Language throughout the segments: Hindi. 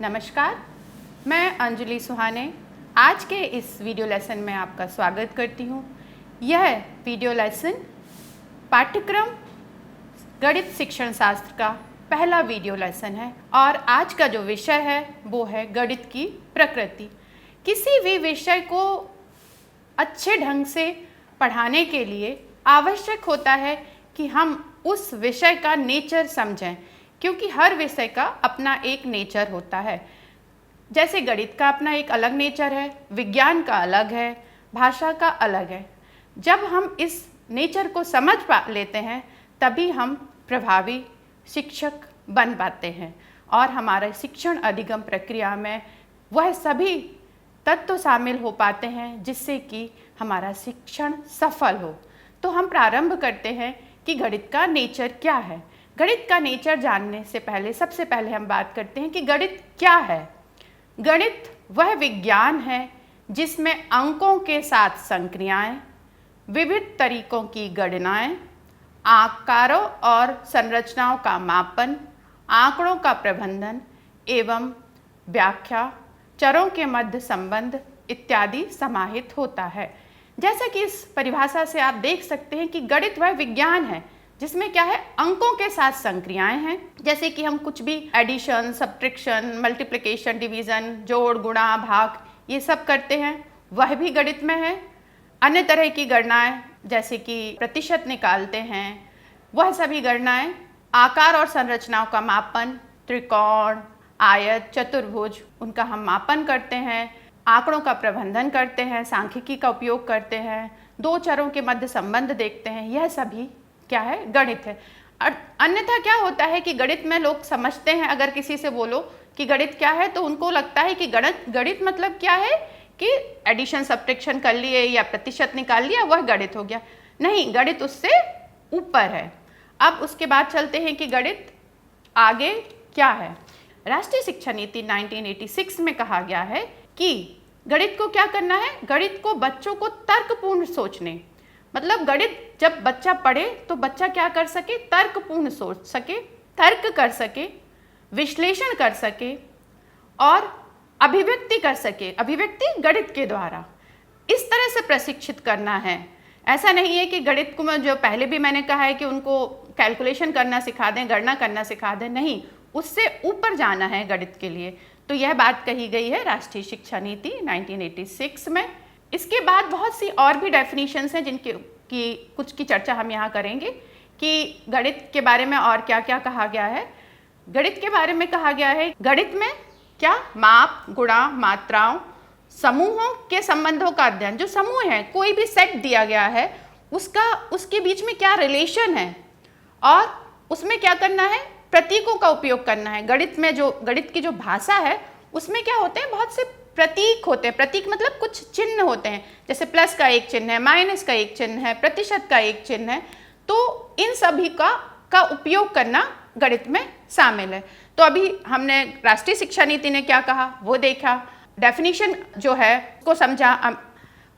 नमस्कार, मैं अंजलि सुहाने आज के इस वीडियो लेसन में आपका स्वागत करती हूँ। यह वीडियो लेसन पाठ्यक्रम गणित शिक्षण शास्त्र का पहला वीडियो लेसन है और आज का जो विषय है वो है गणित की प्रकृति। किसी भी विषय को अच्छे ढंग से पढ़ाने के लिए आवश्यक होता है कि हम उस विषय का नेचर समझें, क्योंकि हर विषय का अपना एक नेचर होता है। जैसे गणित का अपना एक अलग नेचर है, विज्ञान का अलग है, भाषा का अलग है। जब हम इस नेचर को समझ लेते हैं तभी हम प्रभावी शिक्षक बन पाते हैं और हमारे शिक्षण अधिगम प्रक्रिया में वह सभी तत्व शामिल हो पाते हैं जिससे कि हमारा शिक्षण सफल हो। तो हम प्रारंभ करते हैं कि गणित का नेचर क्या है। गणित का नेचर जानने से पहले सबसे पहले हम बात करते हैं कि गणित क्या है। गणित वह विज्ञान है जिसमें अंकों के साथ संक्रियाएं, विविध तरीकों की गणनाएं, आकारों और संरचनाओं का मापन, आंकड़ों का प्रबंधन एवं व्याख्या, चरों के मध्य संबंध इत्यादि समाहित होता है। जैसा कि इस परिभाषा से आप देख सकते हैं कि गणित वह विज्ञान है जिसमें क्या है, अंकों के साथ संक्रियाएं हैं। जैसे कि हम कुछ भी एडिशन, सब्ट्रैक्शन, मल्टीप्लिकेशन, डिवीजन, जोड़, गुणा, भाग ये सब करते हैं, वह भी गणित में है। अन्य तरह की गणनाएं जैसे कि प्रतिशत निकालते हैं, वह सभी गणनाएं, आकार और संरचनाओं का मापन, त्रिकोण, आयत, चतुर्भुज, उनका हम मापन करते हैं, आंकड़ों का प्रबंधन करते हैं, सांख्यिकी का उपयोग करते हैं, दो चरों के मध्य संबंध देखते हैं, यह सभी क्या है, गणित है। अन्यथा क्या होता है कि गणित में लोग समझते हैं, अगर किसी से बोलो कि गणित क्या है तो उनको लगता है कि गणित मतलब क्या है कि एडिशन सब्ट्रैक्शन कर लिए या प्रतिशत निकाल लिया, वह गणित हो गया। नहीं, गणित उससे ऊपर है। अब उसके बाद चलते हैं कि गणित आगे क्या है। राष्ट्रीय शिक्षा नीति 1986 में कहा गया है कि गणित को क्या करना है, गणित को बच्चों को तर्कपूर्ण सोचने, मतलब गणित जब बच्चा पढ़े तो बच्चा क्या कर सके, तर्कपूर्ण सोच सके, तर्क कर सके, विश्लेषण कर सके और अभिव्यक्ति कर सके। अभिव्यक्ति गणित के द्वारा इस तरह से प्रशिक्षित करना है। ऐसा नहीं है कि गणित को मैं जो पहले भी मैंने कहा है कि उनको कैलकुलेशन करना सिखा दें, गणना करना सिखा दें, नहीं, उससे ऊपर जाना है गणित के लिए। तो यह बात कही गई है राष्ट्रीय शिक्षा नीति 1986 में। इसके बाद बहुत सी और भी डेफिनेशंस हैं जिनकी कुछ की चर्चा हम यहाँ करेंगे कि गणित के बारे में और क्या क्या कहा गया है। गणित के बारे में कहा गया है, गणित में क्या, माप, गुणा, मात्राओं, समूहों के संबंधों का अध्ययन। जो समूह है, कोई भी सेट दिया गया है, उसके बीच में क्या रिलेशन है और उसमें क्या करना है, प्रतीकों का उपयोग करना है। गणित में जो गणित की जो भाषा है उसमें क्या होते हैं, बहुत से प्रतीक होते हैं। प्रतीक मतलब कुछ चिन्ह होते हैं, जैसे प्लस का एक चिन्ह है, माइनस का एक चिन्ह है, प्रतिशत का एक चिन्ह है। तो इन सभी का उपयोग करना गणित में शामिल है। तो अभी हमने राष्ट्रीय शिक्षा नीति ने क्या कहा वो देखा, डेफिनेशन जो है उसको समझा।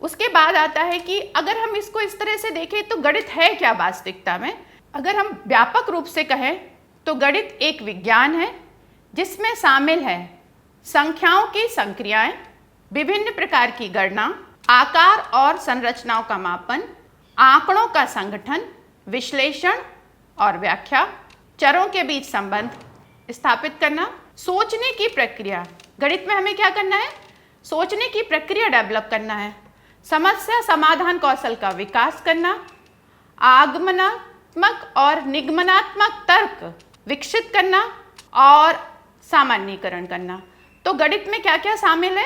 उसके बाद आता है कि अगर हम इसको इस तरह से देखें तो गणित है क्या वास्तविकता में। अगर हम व्यापक रूप से कहें तो गणित एक विज्ञान है जिसमें शामिल है संख्याओं की संक्रियाएं, विभिन्न प्रकार की गणना, आकार और संरचनाओं का मापन, आंकड़ों का संगठन, विश्लेषण और व्याख्या, चरों के बीच संबंध स्थापित करना, सोचने की प्रक्रिया। गणित में हमें क्या करना है, सोचने की प्रक्रिया डेवलप करना है, समस्या समाधान कौशल का विकास करना, आगमनात्मक और निगमनात्मक तर्क विकसित करना और सामान्यीकरण करना। तो गणित में क्या क्या शामिल है,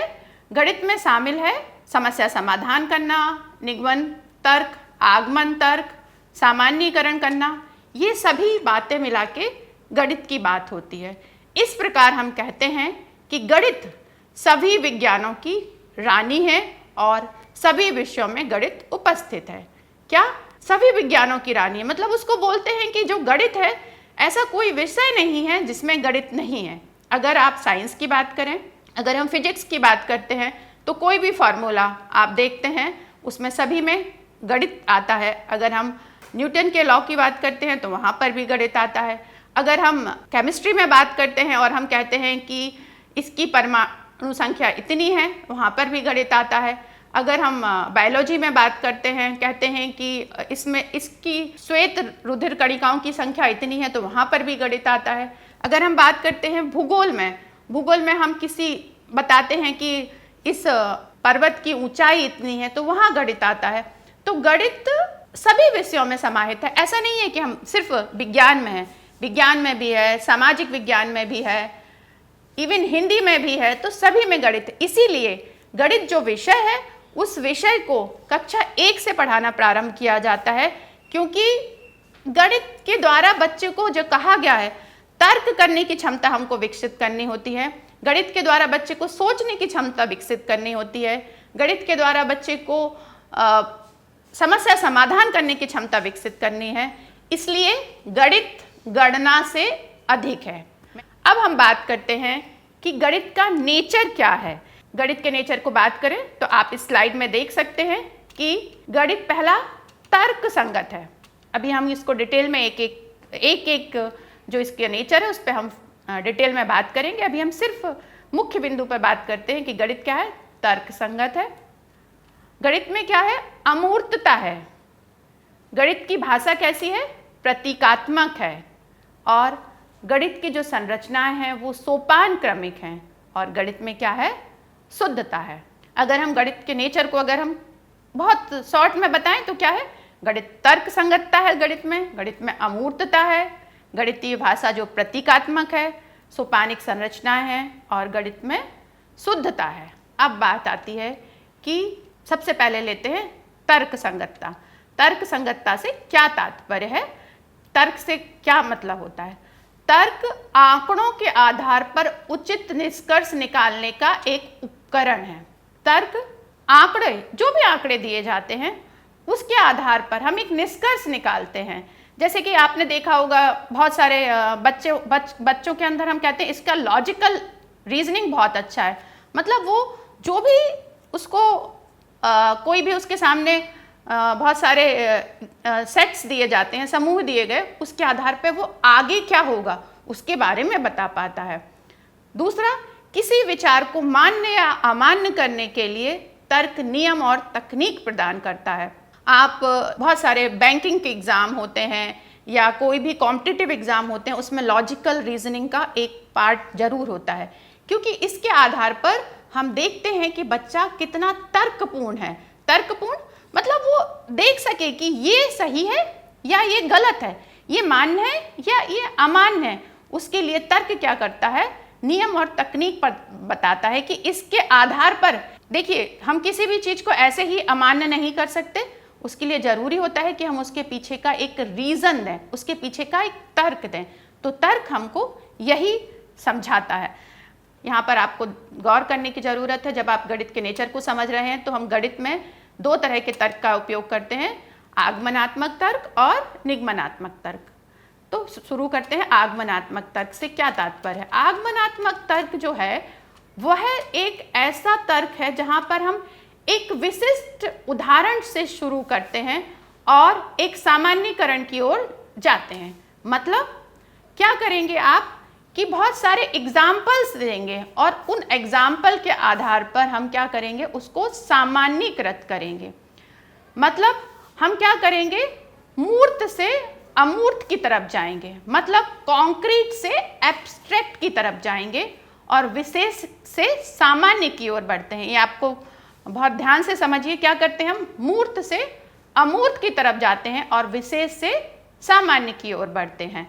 गणित में शामिल है समस्या समाधान करना, निगमन तर्क, आगमन तर्क, सामान्यीकरण करना। ये सभी बातें मिला के गणित की बात होती है। इस प्रकार हम कहते हैं कि गणित सभी विज्ञानों की रानी है और सभी विषयों में गणित उपस्थित है। क्या, सभी विज्ञानों की रानी है, मतलब उसको बोलते हैं कि जो गणित है, ऐसा कोई विषय नहीं है जिसमें गणित नहीं है। अगर आप साइंस की बात करें, अगर हम फिजिक्स की बात करते हैं तो कोई भी फार्मूला आप देखते हैं उसमें सभी में गणित आता है। अगर हम न्यूटन के लॉ की बात करते हैं तो वहाँ पर भी गणित आता है। अगर हम केमिस्ट्री में बात करते हैं और हम कहते हैं कि इसकी परमाणु संख्या इतनी है, वहाँ पर भी गणित आता है। अगर हम बायोलॉजी में बात करते हैं, कहते हैं कि इसमें इसकी श्वेत रुधिर कणिकाओं की संख्या इतनी है, तो वहाँ पर भी गणित आता है। अगर हम बात करते हैं भूगोल में हम किसी बताते हैं कि इस पर्वत की ऊंचाई इतनी है, तो वहाँ गणित आता है। तो गणित सभी विषयों में समाहित है। ऐसा नहीं है कि हम सिर्फ विज्ञान में है, विज्ञान में भी है, सामाजिक विज्ञान में भी है, इवन हिंदी में भी है, तो सभी में गणित है। इसीलिए गणित जो विषय है उस विषय को कक्षा 1 से पढ़ाना प्रारंभ किया जाता है, क्योंकि गणित के द्वारा बच्चे को जो कहा गया है, तर्क करने की क्षमता हमको विकसित करनी होती है। गणित के द्वारा बच्चे को सोचने की क्षमता विकसित करनी होती है। गणित के द्वारा बच्चे को समस्या समाधान करने की क्षमता विकसित करनी है। इसलिए गणित गणना से अधिक है। अब हम बात करते हैं कि गणित का नेचर क्या है। गणित के नेचर को बात करें तो आप इस स्लाइड में देख सकते हैं कि गणित पहला तर्क संगत है। अभी हम इसको डिटेल में एक एक जो इसके नेचर है उस पर हम डिटेल में बात करेंगे। अभी हम सिर्फ मुख्य बिंदु पर बात करते हैं कि गणित क्या है, तर्क संगत है। गणित में क्या है, अमूर्तता है। गणित की भाषा कैसी है, प्रतीकात्मक है। और गणित की जो संरचनाएं हैं वो सोपान क्रमिक हैं। और गणित में क्या है, शुद्धता है। अगर हम गणित के नेचर को अगर हम बहुत शॉर्ट में बताएं तो क्या है, गणित तर्क संगतता है, गणित में अमूर्तता है, गणितीय भाषा जो प्रतीकात्मक है, सोपानिक संरचनाएं हैं, और गणित में शुद्धता है। अब बात आती है कि सबसे पहले लेते हैं तर्क संगतता। तर्क संगतता से क्या तात्पर्य है, तर्क से क्या मतलब होता है। तर्क आंकड़ों के आधार पर उचित निष्कर्ष निकालने का एक उपकरण है। तर्क आंकड़े, जो भी आंकड़े दिए जाते हैं उसके आधार पर हम एक निष्कर्ष निकालते हैं। जैसे कि आपने देखा होगा बहुत सारे बच्चों के अंदर हम कहते हैं इसका लॉजिकल रीजनिंग बहुत अच्छा है। मतलब वो जो भी उसको कोई भी उसके सामने बहुत सारे सेट्स दिए जाते हैं, समूह दिए गए, उसके आधार पे वो आगे क्या होगा उसके बारे में बता पाता है। दूसरा, किसी विचार को मान्य या अमान्य करने के लिए तर्क नियम और तकनीक प्रदान करता है। आप बहुत सारे बैंकिंग के एग्ज़ाम होते हैं या कोई भी कॉम्पिटिटिव एग्ज़ाम होते हैं, उसमें लॉजिकल रीजनिंग का एक पार्ट जरूर होता है, क्योंकि इसके आधार पर हम देखते हैं कि बच्चा कितना तर्कपूर्ण है। तर्कपूर्ण मतलब वो देख सके कि ये सही है या ये गलत है, ये मान्य है या ये अमान्य है। उसके लिए तर्क क्या करता है, नियम और तकनीक पर बताता है कि इसके आधार पर, देखिए हम किसी भी चीज़ को ऐसे ही अमान्य नहीं कर सकते। उसके लिए ज़रूरी होता है कि हम उसके पीछे का एक रीज़न दें, उसके पीछे का एक तर्क दें। तो तर्क हमको यही समझाता है। यहाँ पर आपको गौर करने की ज़रूरत है। जब आप गणित के नेचर को समझ रहे हैं तो हम गणित में 2 तरह के तर्क का उपयोग करते हैं, आगमनात्मक तर्क और निगमनात्मक तर्क। तो शुरू करते हैं आगमनात्मक तर्क से क्या तात्पर्य है। आगमनात्मक तर्क जो है वह एक ऐसा तर्क है जहाँ पर हम एक विशिष्ट उदाहरण से शुरू करते हैं और एक सामान्यीकरण की ओर जाते हैं। मतलब क्या करेंगे आप कि बहुत सारे एग्जाम्पल्स देंगे और उन एग्जाम्पल के आधार पर हम क्या करेंगे, उसको सामान्यीकृत करेंगे। मतलब हम क्या करेंगे, मूर्त से अमूर्त की तरफ जाएंगे, मतलब कॉन्क्रीट से एब्स्ट्रैक्ट की तरफ जाएंगे और विशेष से सामान्य की ओर बढ़ते हैं। ये आपको बहुत ध्यान से समझिए, क्या करते हैं हम, मूर्त से अमूर्त की तरफ जाते हैं और विशेष से सामान्य की ओर बढ़ते हैं।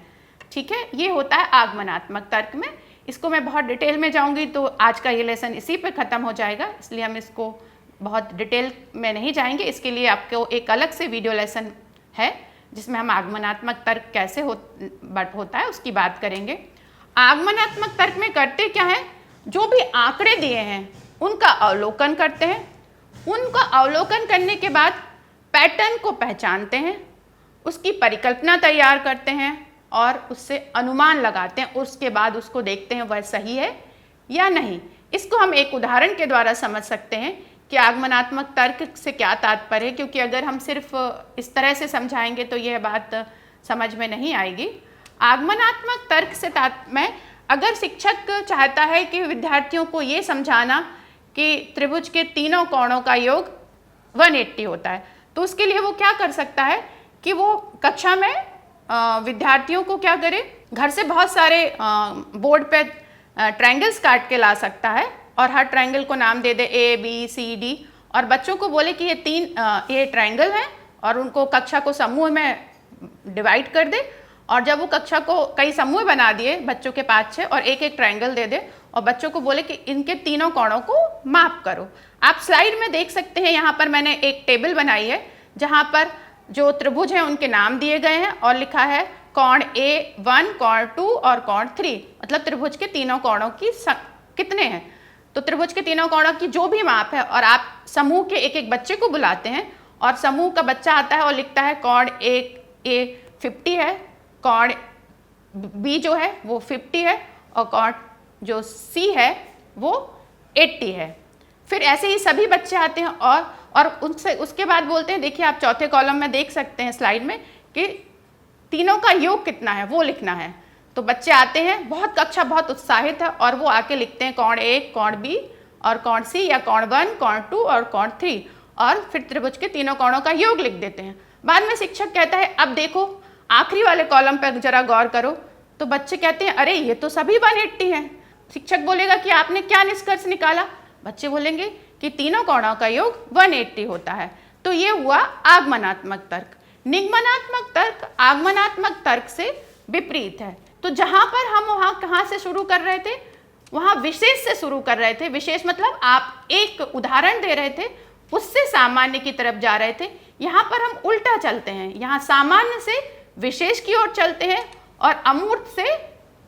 ठीक है, ये होता है आगमनात्मक तर्क में। इसको मैं बहुत डिटेल में जाऊंगी तो आज का ये लेसन इसी पे ख़त्म हो जाएगा, इसलिए हम इसको बहुत डिटेल में नहीं जाएंगे। इसके लिए आपको एक अलग से वीडियो लेसन है जिसमें हम आगमनात्मक तर्क कैसे होता है उसकी बात करेंगे। आगमनात्मक तर्क में करते क्या है, जो भी आंकड़े दिए हैं उनका अवलोकन करते हैं। उनका अवलोकन करने के बाद पैटर्न को पहचानते हैं, उसकी परिकल्पना तैयार करते हैं और उससे अनुमान लगाते हैं। उसके बाद उसको देखते हैं वह सही है या नहीं। इसको हम एक उदाहरण के द्वारा समझ सकते हैं कि आगमनात्मक तर्क से क्या तात्पर्य है, क्योंकि अगर हम सिर्फ इस तरह से समझाएंगे तो यह बात समझ में नहीं आएगी। आगमनात्मक तर्क से मैं अगर शिक्षक चाहता है कि विद्यार्थियों को ये समझाना कि त्रिभुज के तीनों कोणों का योग 180 होता है, तो उसके लिए वो क्या कर सकता है कि वो कक्षा में विद्यार्थियों को क्या करे, घर से बहुत सारे बोर्ड पे ट्रायंगल्स काट के ला सकता है और हर ट्रायंगल को नाम दे दे A, B, C, D और बच्चों को बोले कि ये ट्रायंगल हैं और उनको कक्षा को समूह में डिवाइड कर दे। और जब वो कक्षा को कई समूह बना दिए बच्चों के 5-6 और एक एक ट्रायंगल दे दे और बच्चों को बोले कि इनके तीनों कोणों को माप करो। आप स्लाइड में देख सकते हैं, यहाँ पर मैंने एक टेबल बनाई है जहाँ पर जो त्रिभुज हैं उनके नाम दिए गए हैं और लिखा है कोण A1, कोण 2 और कोण 3, मतलब त्रिभुज के तीनों कोणों की कितने हैं। तो त्रिभुज के तीनों कोणों की जो भी माप है और आप समूह के एक एक बच्चे को बुलाते हैं और समूह का बच्चा आता है और लिखता है कोण A 50 है, कोण B जो है वो 50 है और कोण जो C है वो 80 है। फिर ऐसे ही सभी बच्चे आते हैं और उनसे उसके बाद बोलते हैं, देखिए आप चौथे कॉलम में देख सकते हैं स्लाइड में कि तीनों का योग कितना है वो लिखना है। तो बच्चे आते हैं, बहुत कक्षा बहुत उत्साहित है और वो आके लिखते हैं कोण A, कोण B और कोण C या कोण 1, कोण 2 और कोण 3 और फिर त्रिभुज के तीनों कोणों का योग लिख देते हैं। बाद में शिक्षक कहता है अब देखो आखिरी वाले कॉलम पर जरा गौर करो, तो बच्चे कहते हैं अरे ये तो सभी 180 हैं। शिक्षक बोलेगा कि आपने क्या निष्कर्ष निकाला, बच्चे बोलेंगे कि तीनों कोणों का योग 180 होता है। तो ये हुआ आगमनात्मक तर्क। निगमनात्मक तर्क आगमनात्मक तर्क से विपरीत है। तो जहां पर हम वहां कहां से शुरू कर रहे थे, वहां विशेष से शुरू कर रहे थे। विशेष मतलब आप एक उदाहरण दे रहे थे, उससे सामान्य की तरफ जा रहे थे। यहाँ पर हम उल्टा चलते हैं, यहाँ सामान्य से विशेष की ओर चलते हैं और अमूर्त से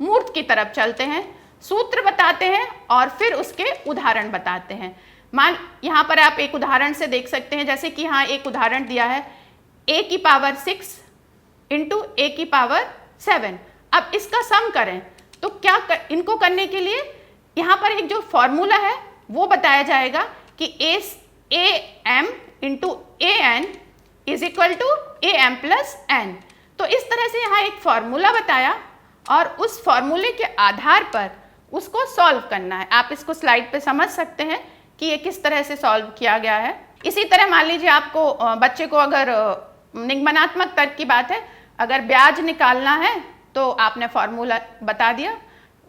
मूर्त की तरफ चलते हैं। सूत्र बताते हैं और फिर उसके उदाहरण बताते हैं। मान यहाँ पर आप एक उदाहरण से देख सकते हैं, जैसे कि यहाँ एक उदाहरण दिया है a⁶ इंटू a⁷। अब इसका सम करें तो क्या इनको करने के लिए यहाँ पर एक जो फॉर्मूला है वो बताया जाएगा कि am into an is equal to am plus n। तो इस तरह से यहाँ एक फॉर्मूला बताया और उस फॉर्मूले के आधार पर उसको सॉल्व करना है। आप इसको स्लाइड पे समझ सकते हैं कि ये किस तरह से सॉल्व किया गया है। इसी तरह मान लीजिए आपको बच्चे को अगर निगमनात्मक तर्क की बात है, अगर ब्याज निकालना है तो आपने फॉर्मूला बता दिया,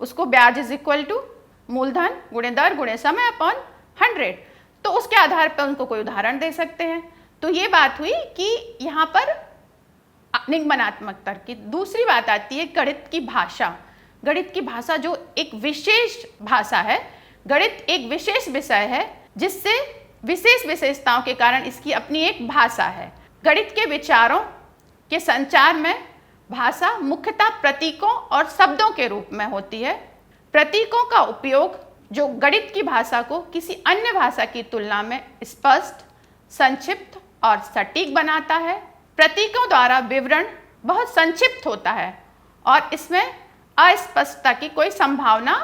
उसको ब्याज इज इक्वल टू मूलधन गुणे दर गुणे समय अपॉन 100। तो उसके आधार पर उनको कोई उदाहरण दे सकते हैं। तो ये बात हुई कि यहाँ पर निगमनात्मक तर्क की। दूसरी बात आती है गणित की भाषा। गणित की भाषा जो एक विशेष भाषा है, गणित एक विशेष विषय है जिससे विशेष विशेषताओं के कारण इसकी अपनी एक भाषा है। गणित के विचारों के संचार में भाषा मुख्यतः प्रतीकों और शब्दों के रूप में होती है। प्रतीकों का उपयोग जो गणित की भाषा को किसी अन्य भाषा की तुलना में स्पष्ट, संक्षिप्त और सटीक बनाता है। प्रतीकों द्वारा विवरण बहुत संक्षिप्त होता है और इसमें अस्पष्टता की कोई संभावना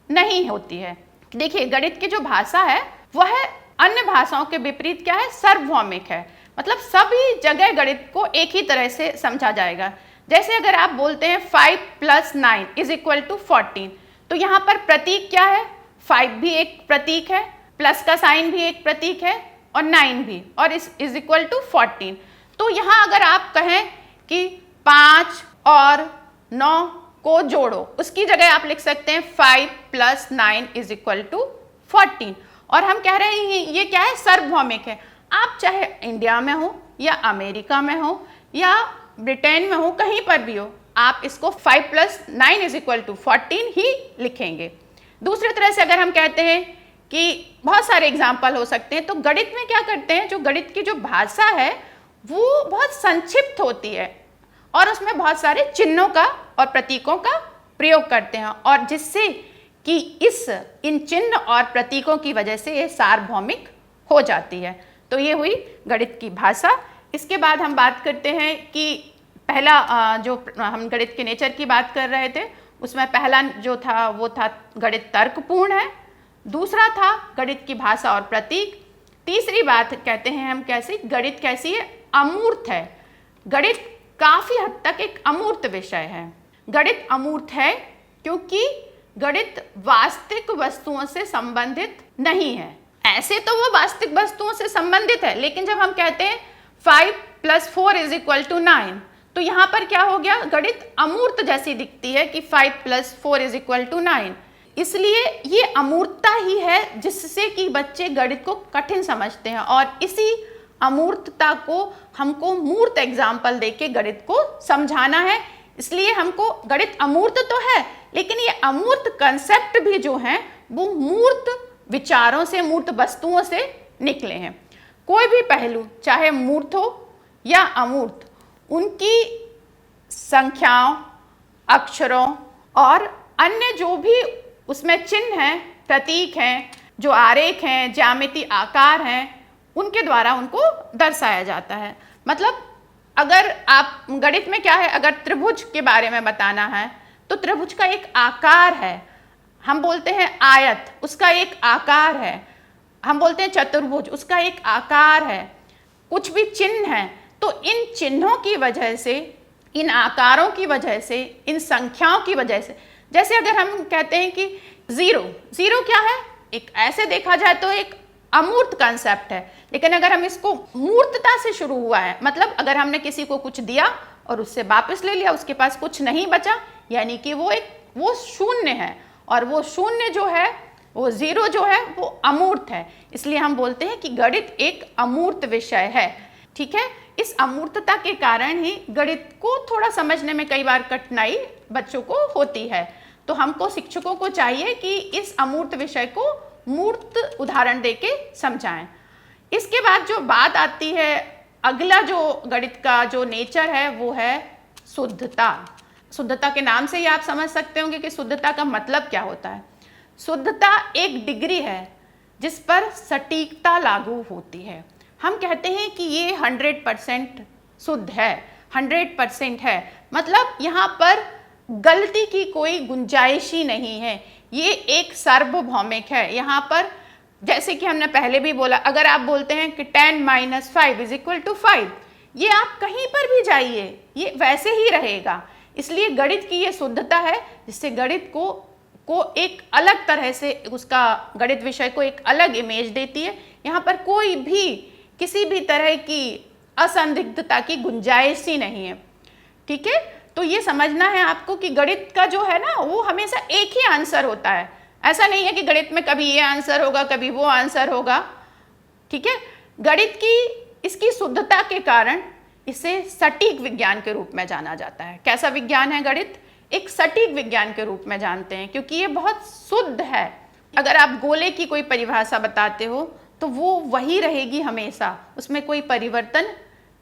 नहीं होती है। देखिए गणित की जो भाषा है वह अन्य भाषाओं के विपरीत क्या है, सार्वभौमिक है। मतलब सभी जगह गणित को एक ही तरह से समझा जाएगा। जैसे अगर आप बोलते हैं 5 + 9 इज इक्वल टू 14, तो यहाँ पर प्रतीक क्या है, 5 भी एक प्रतीक है, प्लस का साइन भी एक प्रतीक है और 9 भी, और इज इक्वल टू 14। तो यहाँ अगर आप कहें कि 5 और 9 को जोड़ो, उसकी जगह आप लिख सकते हैं 5 + 9 इज इक्वल टू 14। और हम कह रहे हैं ये क्या है, सार्वभौमिक है। आप चाहे इंडिया में हो या अमेरिका में हो या ब्रिटेन में हो, कहीं पर भी हो, आप इसको 5 + 9 इज इक्वल टू 14 ही लिखेंगे। दूसरी तरह से अगर हम कहते हैं कि बहुत सारे एग्जाम्पल हो सकते हैं, तो गणित में क्या करते हैं, जो गणित की जो भाषा है वो बहुत संक्षिप्त होती है और उसमें बहुत सारे चिन्हों का और प्रतीकों का प्रयोग करते हैं, और जिससे कि इन चिन्ह और प्रतीकों की वजह से ये सार्वभौमिक हो जाती है। तो ये हुई गणित की भाषा। इसके बाद हम बात करते हैं कि पहला जो हम गणित के नेचर की बात कर रहे थे, उसमें पहला जो था वो था गणित तर्कपूर्ण है, दूसरा था गणित की भाषा और प्रतीक, तीसरी बात कहते हैं हम कैसी, गणित कैसी है, अमूर्त है। गणित काफ़ी हद तक एक अमूर्त विषय है। गणित अमूर्त है क्योंकि गणित वास्तविक वस्तुओं से संबंधित नहीं है। ऐसे तो वो वास्तविक वस्तुओं से संबंधित है, लेकिन जब हम कहते हैं 5 + 4 = 9, तो यहाँ पर क्या हो गया, गणित अमूर्त जैसी दिखती है कि 5 + 4 = 9। इसलिए ये अमूर्तता ही है जिससे कि बच्चे गणित को कठिन समझते हैं, और इसी अमूर्तता को हमको मूर्त एग्जाम्पल देके गणित को समझाना है। इसलिए हमको गणित अमूर्त तो है, लेकिन ये अमूर्त कंसेप्ट भी जो हैं वो मूर्त विचारों से, मूर्त वस्तुओं से निकले हैं। कोई भी पहलू चाहे मूर्त हो या अमूर्त, उनकी संख्याओं, अक्षरों और अन्य जो भी उसमें चिन्ह हैं, प्रतीक हैं, जो आरेख हैं, ज्यामिति आकार हैं, उनके द्वारा उनको दर्शाया जाता है। मतलब अगर आप गणित में क्या है, अगर त्रिभुज के बारे में बताना है तो त्रिभुज का एक आकार है, हम बोलते हैं आयत, उसका एक आकार है, हम बोलते हैं चतुर्भुज, उसका एक आकार है, कुछ भी चिन्ह हैं, तो इन चिन्हों की वजह से, इन आकारों की वजह से, इन संख्याओं की वजह से, जैसे अगर हम कहते हैं कि जीरो क्या है, एक ऐसे देखा जाए तो एक अमूर्त कंसेप्ट है, लेकिन अगर हम इसको मूर्तता से शुरू हुआ है, मतलब अगर हमने किसी को कुछ दिया और उससे वापस ले लिया, उसके पास कुछ नहीं बचा, यानी कि वो शून्य है, और वो शून्य जो है, वो जीरो जो है, वो अमूर्त है। इसलिए हम बोलते हैं कि गणित एक अमूर्त विषय है। ठीक है, इस अमूर्तता के कारण ही गणित को थोड़ा समझने में कई बार कठिनाई बच्चों को होती है। तो हमको शिक्षकों को चाहिए कि इस अमूर्त विषय को मूर्त उदाहरण देके समझाएं। इसके बाद जो बात आती है, अगला जो गणित का जो नेचर है वो है शुद्धता। शुद्धता के नाम से ही आप समझ सकते होंगे कि शुद्धता का मतलब क्या होता है। शुद्धता एक डिग्री है जिस पर सटीकता लागू होती है। हम कहते हैं कि ये 100% शुद्ध है, 100% है, मतलब यहाँ पर गलती की कोई गुंजाइश ही नहीं है। ये एक सार्वभौमिक है। यहाँ पर जैसे कि हमने पहले भी बोला, अगर आप बोलते हैं कि 10 - 5 = 5, ये आप कहीं पर भी जाइए ये वैसे ही रहेगा। इसलिए गणित की ये शुद्धता है जिससे गणित को एक अलग तरह से, उसका गणित विषय को एक अलग इमेज देती है। यहाँ पर कोई भी किसी भी तरह की असंदिग्धता की गुंजाइश ही नहीं है। ठीक है, तो ये समझना है आपको कि गणित का जो है ना, वो हमेशा एक ही आंसर होता है। ऐसा नहीं है कि गणित में कभी ये आंसर होगा, कभी वो आंसर होगा। ठीक है, गणित की इसकी शुद्धता के कारण इसे सटीक विज्ञान के रूप में जाना जाता है। कैसा विज्ञान है गणित? एक सटीक विज्ञान के रूप में जानते हैं, क्योंकि ये बहुत शुद्ध है। अगर आप गोले की कोई परिभाषा बताते हो तो वो वही रहेगी हमेशा, उसमें कोई परिवर्तन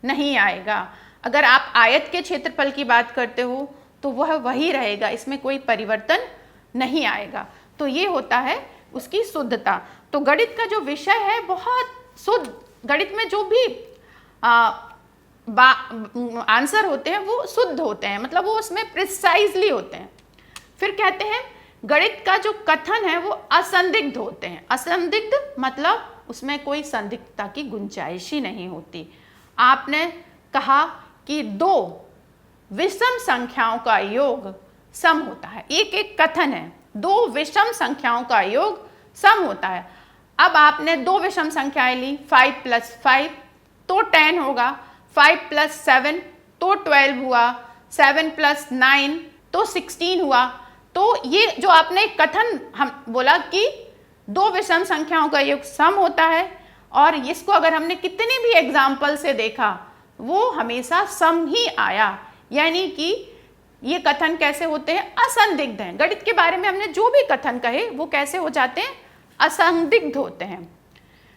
नहीं आएगा। अगर आप आयत के क्षेत्रफल की बात करते हो तो वह वही रहेगा, इसमें कोई परिवर्तन नहीं आएगा। तो ये होता है उसकी शुद्धता। तो गणित का जो विषय है बहुत शुद्ध, गणित में जो भी आंसर होते हैं वो शुद्ध होते हैं, मतलब वो उसमें प्रिसाइजली होते हैं। फिर कहते हैं गणित का जो कथन है वो असंदिग्ध होते हैं। असंदिग्ध मतलब उसमें कोई संदिग्धता की गुंजाइश ही नहीं होती। आपने कहा कि 2 विषम संख्याओं का योग सम होता है, एक कथन है, 2 विषम संख्याओं का योग सम होता है। अब आपने 2 विषम संख्याएं ली, 5 + 5 तो 10 होगा, 5 + 7 तो 12 हुआ, 7 + 9 तो 16 हुआ। तो ये जो आपने कथन हम बोला कि 2 विषम संख्याओं का योग सम होता है, और इसको अगर हमने कितने भी एग्जाम्पल से देखा वो हमेशा सम ही आया, यानी कि ये कथन कैसे होते हैं? असंदिग्ध हैं। गणित के बारे में हमने जो भी कथन कहे वो कैसे हो जाते हैं? असंदिग्ध होते हैं।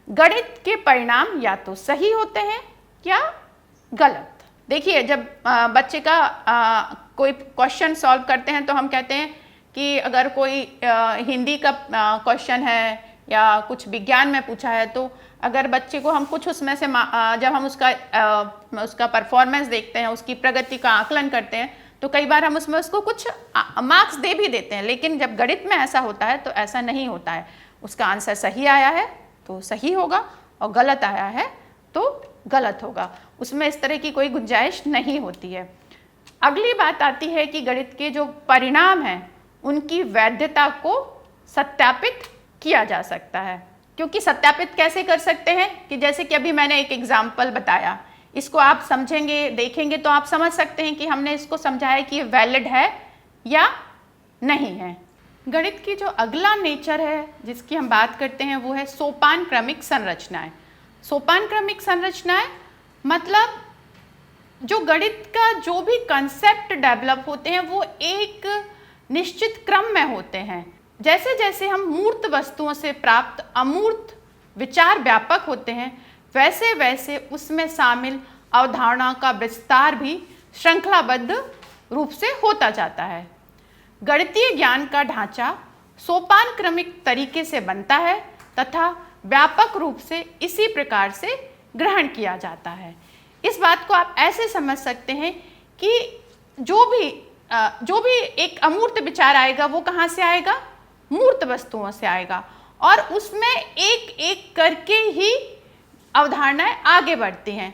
गणित के परिणाम या तो सही होते हैं या गलत। देखिए, जब बच्चे का कोई क्वेश्चन सॉल्व करते हैं तो हम कहते हैं कि अगर कोई हिंदी का क्वेश्चन है या कुछ विज्ञान में पूछा है, तो अगर बच्चे को हम कुछ उसमें से जब हम उसका परफॉर्मेंस देखते हैं, उसकी प्रगति का आकलन करते हैं, तो कई बार हम उसमें उसको कुछ मार्क्स दे भी देते हैं। लेकिन जब गणित में ऐसा होता है तो ऐसा नहीं होता है। उसका आंसर सही आया है तो सही होगा और गलत आया है तो गलत होगा। उसमें इस तरह की कोई गुंजाइश नहीं होती है। अगली बात आती है कि गणित के जो परिणाम हैं उनकी वैधता को सत्यापित किया जा सकता है। क्योंकि सत्यापित कैसे कर सकते हैं कि जैसे कि अभी मैंने एक एग्जाम्पल बताया, इसको आप समझेंगे, देखेंगे तो आप समझ सकते हैं कि हमने इसको समझाया कि ये वैलिड है या नहीं है। गणित की जो अगला नेचर है जिसकी हम बात करते हैं वो है सोपान क्रमिक संरचनाएं। सोपान क्रमिक संरचनाएं मतलब जो गणित का जो भी कंसेप्ट डेवलप होते हैं वो एक निश्चित क्रम में होते हैं। जैसे जैसे हम मूर्त वस्तुओं से प्राप्त अमूर्त विचार व्यापक होते हैं, वैसे वैसे उसमें शामिल अवधारणाओं का विस्तार भी श्रृंखलाबद्ध रूप से होता जाता है। गणितीय ज्ञान का ढांचा सोपान क्रमिक तरीके से बनता है तथा व्यापक रूप से इसी प्रकार से ग्रहण किया जाता है। इस बात को आप ऐसे समझ सकते हैं कि जो भी एक अमूर्त विचार आएगा वो कहाँ से आएगा? मूर्त वस्तुओं से आएगा, और उसमें एक एक करके ही अवधारणाएं आगे बढ़ती हैं।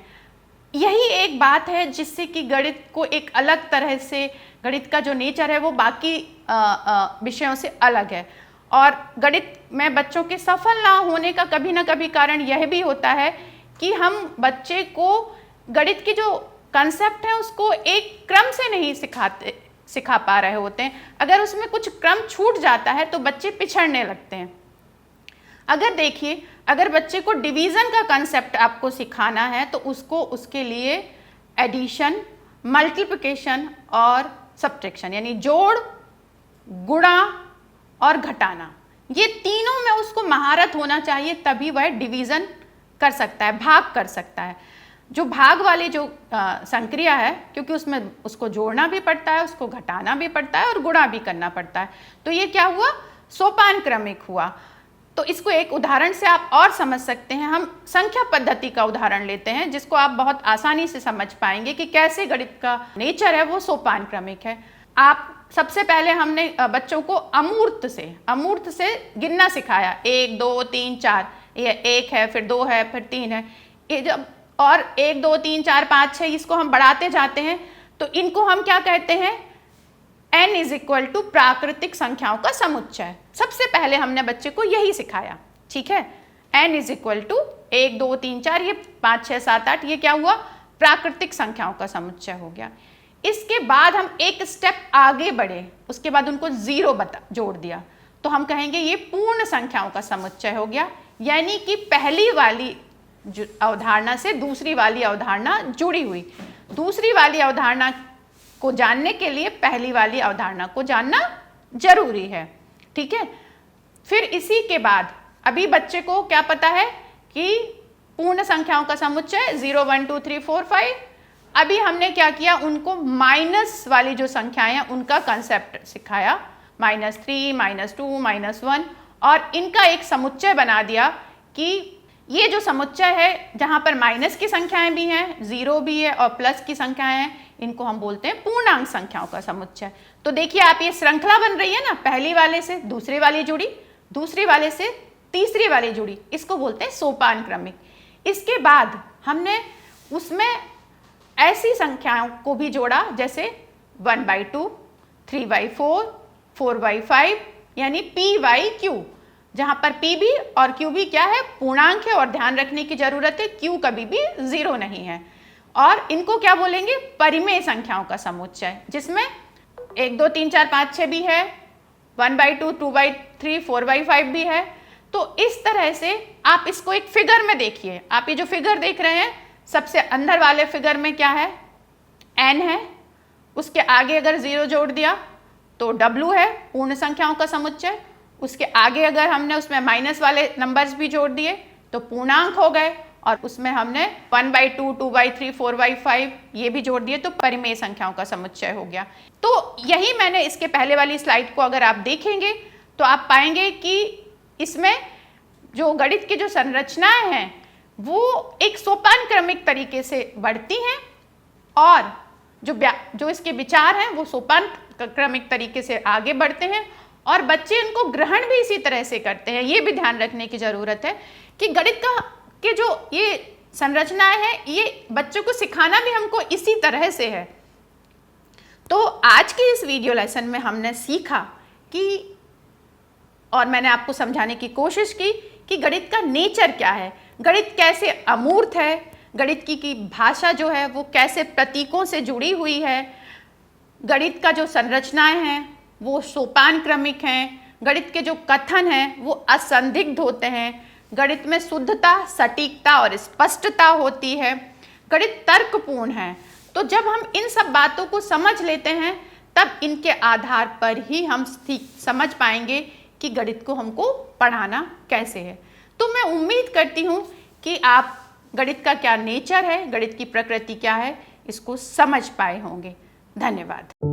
यही एक बात है जिससे कि गणित को एक अलग तरह से, गणित का जो नेचर है वो बाकी विषयों से अलग है। और गणित में बच्चों के सफल ना होने का कभी ना कभी कारण यह भी होता है कि हम बच्चे को गणित की जो कंसेप्ट है उसको एक क्रम से नहीं सिखा पा रहे होते हैं। अगर उसमें कुछ क्रम छूट जाता है तो बच्चे पिछड़ने लगते हैं। अगर देखिए, अगर बच्चे को डिवीज़न का कंसेप्ट आपको सिखाना है तो उसको उसके लिए एडिशन, मल्टीप्लिकेशन और सब्ट्रैक्शन यानी जोड़, गुणा और घटाना, ये तीनों में उसको महारत होना चाहिए, तभी वह डिवीज़न कर सकता है, भाग कर सकता है। जो भाग वाली जो संक्रिया है, क्योंकि उसमें उसको जोड़ना भी पड़ता है, उसको घटाना भी पड़ता है और गुणा भी करना पड़ता है, तो ये क्या हुआ? सोपान क्रमिक हुआ। तो इसको एक उदाहरण से आप और समझ सकते हैं। हम संख्या पद्धति का उदाहरण लेते हैं जिसको आप बहुत आसानी से समझ पाएंगे कि कैसे गणित का नेचर है वो सोपान क्रमिक है। आप सबसे पहले हमने बच्चों को अमूर्त से गिनना सिखाया, 1 2 3 4, ये 1 है, फिर 2 है, फिर 3 है, ये जब और 1 2 3 4 5 6 इसको हम बढ़ाते जाते हैं तो इनको हम क्या कहते हैं? n इज इक्वल टू प्राकृतिक संख्याओं का समुच्चय। सबसे पहले हमने बच्चे को यही सिखाया, ठीक है। n इज इक्वल टू 1 2 3 4, ये 5 6 7 8, ये क्या हुआ? प्राकृतिक संख्याओं का समुच्चय हो गया। इसके बाद हम एक स्टेप आगे बढ़े, उसके बाद उनको 0 जोड़ दिया तो हम कहेंगे ये पूर्ण संख्याओं का समुच्चय हो गया। यानी कि पहली वाली अवधारणा से दूसरी वाली अवधारणा जुड़ी हुई। दूसरी वाली अवधारणा को जानने के लिए पहली वाली अवधारणा को जानना जरूरी है, ठीक है। फिर इसी के बाद अभी बच्चे को क्या पता है कि पूर्ण संख्याओं का समुच्चय 0 1 2 3 4 5। अभी हमने क्या किया? उनको माइनस वाली जो संख्याएं हैं उनका कंसेप्ट सिखाया, -3 -2 -1, और इनका एक समुच्चय बना दिया कि ये जो समुच्चय है जहाँ पर माइनस की संख्याएं भी हैं, 0 भी है और प्लस की संख्याएं हैं, इनको हम बोलते हैं पूर्णांक संख्याओं का समुच्चय। तो देखिए आप, ये श्रृंखला बन रही है ना, पहली वाले से दूसरी वाली जुड़ी, दूसरी वाले से तीसरी वाली जुड़ी, इसको बोलते हैं सोपान क्रमिक। इसके बाद हमने उसमें ऐसी संख्याओं को भी जोड़ा जैसे 1/2, 3/4, 4/5 यानी p/q, जहां पर p भी और q भी क्या है? पूर्णांक है, और ध्यान रखने की जरूरत है q कभी भी 0 नहीं है। और इनको क्या बोलेंगे? परिमेय संख्याओं का समुच्चय, जिसमें 1 2 3 4 5 6 भी है, 1/2, 2/3, 4/5 भी है। तो इस तरह से आप इसको एक फिगर में देखिए। आप ये जो फिगर देख रहे हैं, सबसे अंदर वाले फिगर में क्या है? n है, उसके आगे अगर 0 जोड़ दिया तो w है, पूर्ण संख्याओं का समुच्चय। उसके आगे अगर हमने उसमें माइनस वाले नंबर्स भी जोड़ दिए तो पूर्णांक हो गए, और उसमें हमने 1/2, 2/3, 4/5 ये भी जोड़ दिए तो परिमेय संख्याओं का समुच्चय हो गया। तो यही मैंने इसके पहले वाली स्लाइड को अगर आप देखेंगे तो आप पाएंगे कि इसमें जो गणित की जो संरचनाएं हैं वो एक सोपान क्रमिक तरीके से बढ़ती हैं, और जो इसके विचार हैं वो सोपान क्रमिक तरीके से आगे बढ़ते हैं, और बच्चे इनको ग्रहण भी इसी तरह से करते हैं। ये भी ध्यान रखने की जरूरत है कि गणित के जो ये संरचनाएं हैं, ये बच्चों को सिखाना भी हमको इसी तरह से है। तो आज के इस वीडियो लेसन में हमने सीखा और मैंने आपको समझाने की कोशिश की कि गणित का नेचर क्या है, गणित कैसे अमूर्त है, गणित की भाषा जो है वो कैसे प्रतीकों से जुड़ी हुई है, गणित का जो संरचनाएं हैं वो सोपान क्रमिक हैं, गणित के जो कथन हैं वो असंदिग्ध होते हैं, गणित में शुद्धता, सटीकता और स्पष्टता होती है, गणित तर्कपूर्ण है। तो जब हम इन सब बातों को समझ लेते हैं तब इनके आधार पर ही हम समझ पाएंगे कि गणित को हमको पढ़ाना कैसे है। तो मैं उम्मीद करती हूँ कि आप गणित का क्या नेचर है, गणित की प्रकृति क्या है, इसको समझ पाए होंगे। धन्यवाद।